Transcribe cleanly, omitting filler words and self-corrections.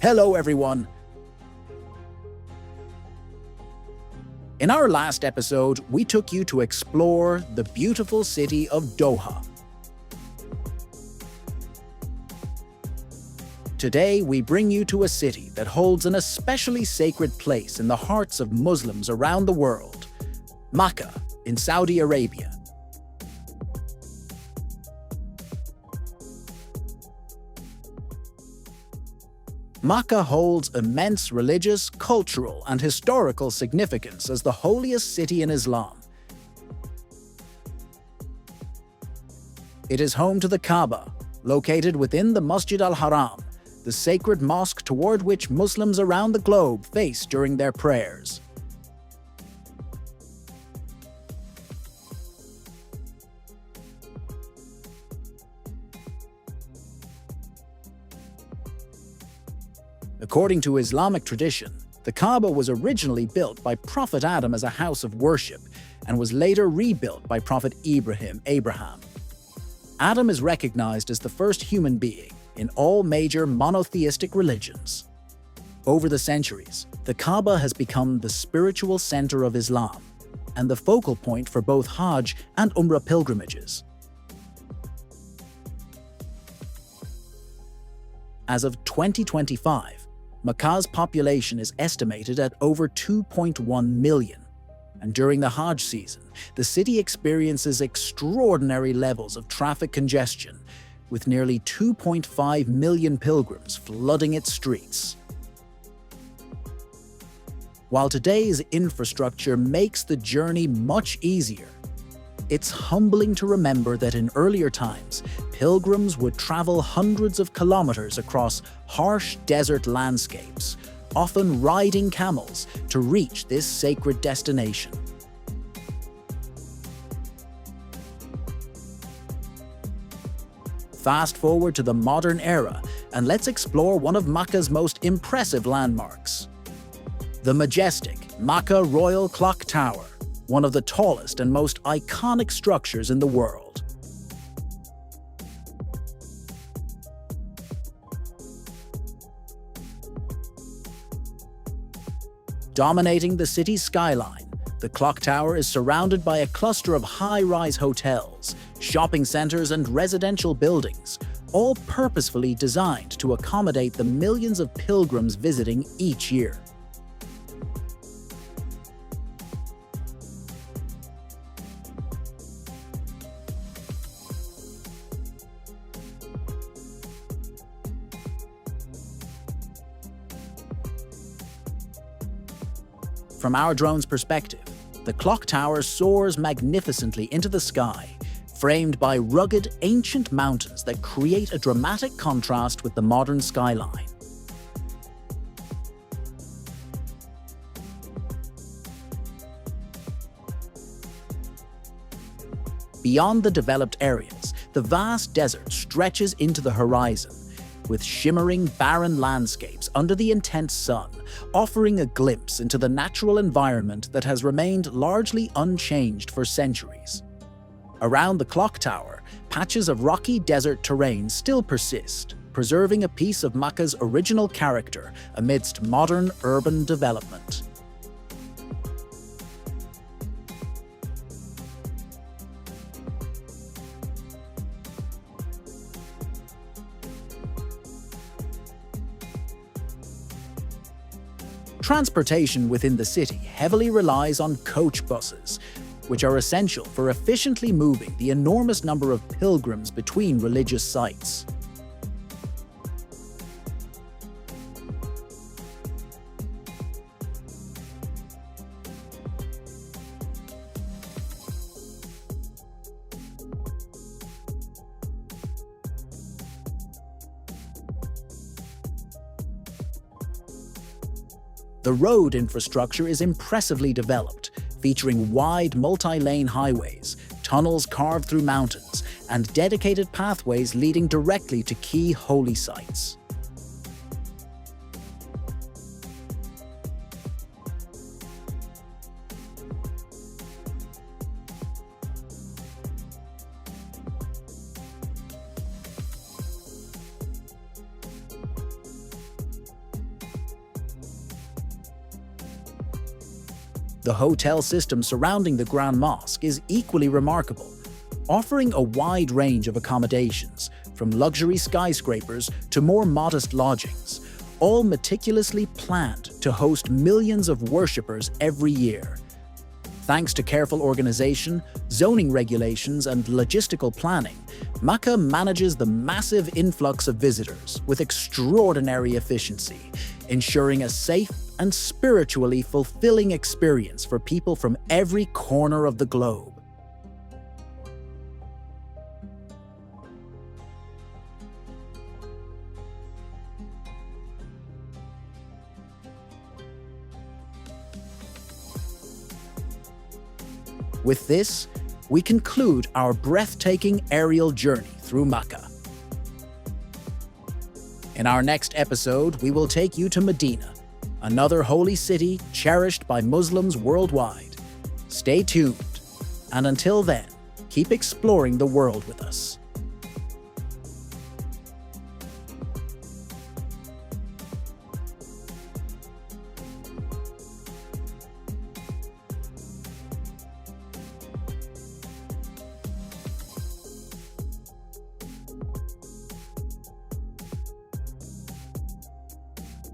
Hello everyone! In our last episode, we took you to explore the beautiful city of Doha. Today, we bring you to a city that holds an especially sacred place in the hearts of Muslims around the world, Mecca in Saudi Arabia. Mecca holds immense religious, cultural, and historical significance as the holiest city in Islam. It is home to the Kaaba, located within the Masjid al-Haram, the sacred mosque toward which Muslims around the globe face during their prayers. According to Islamic tradition, the Kaaba was originally built by Prophet Adam as a house of worship and was later rebuilt by Prophet Abraham. Adam is recognized as the first human being in all major monotheistic religions. Over the centuries, the Kaaba has become the spiritual center of Islam and the focal point for both Hajj and Umrah pilgrimages. As of 2025, Mecca's population is estimated at over 2.1 million, and during the Hajj season, the city experiences extraordinary levels of traffic congestion, with nearly 2.5 million pilgrims flooding its streets. While today's infrastructure makes the journey much easier, it's humbling to remember that in earlier times, pilgrims would travel hundreds of kilometers across harsh desert landscapes, often riding camels, to reach this sacred destination. Fast forward to the modern era, and let's explore one of Mecca's most impressive landmarks. The majestic Makkah Royal Clock Tower, one of the tallest and most iconic structures in the world. Dominating the city's skyline, the clock tower is surrounded by a cluster of high-rise hotels, shopping centers, and residential buildings, all purposefully designed to accommodate the millions of pilgrims visiting each year. From our drone's perspective, the clock tower soars magnificently into the sky, framed by rugged, ancient mountains that create a dramatic contrast with the modern skyline. Beyond the developed areas, the vast desert stretches into the horizon, with shimmering, barren landscapes under the intense sun, offering a glimpse into the natural environment that has remained largely unchanged for centuries. Around the clock tower, patches of rocky desert terrain still persist, preserving a piece of Mecca's original character amidst modern urban development. Transportation within the city heavily relies on coach buses, which are essential for efficiently moving the enormous number of pilgrims between religious sites. The road infrastructure is impressively developed, featuring wide multi-lane highways, tunnels carved through mountains, and dedicated pathways leading directly to key holy sites. The hotel system surrounding the Grand Mosque is equally remarkable, offering a wide range of accommodations, from luxury skyscrapers to more modest lodgings, all meticulously planned to host millions of worshippers every year. Thanks to careful organization, zoning regulations, and logistical planning, Makkah manages the massive influx of visitors with extraordinary efficiency, ensuring a safe and spiritually fulfilling experience for people from every corner of the globe. With this, we conclude our breathtaking aerial journey through Makkah. In our next episode, we will take you to Medina, another holy city cherished by Muslims worldwide. Stay tuned, and until then, keep exploring the world with us.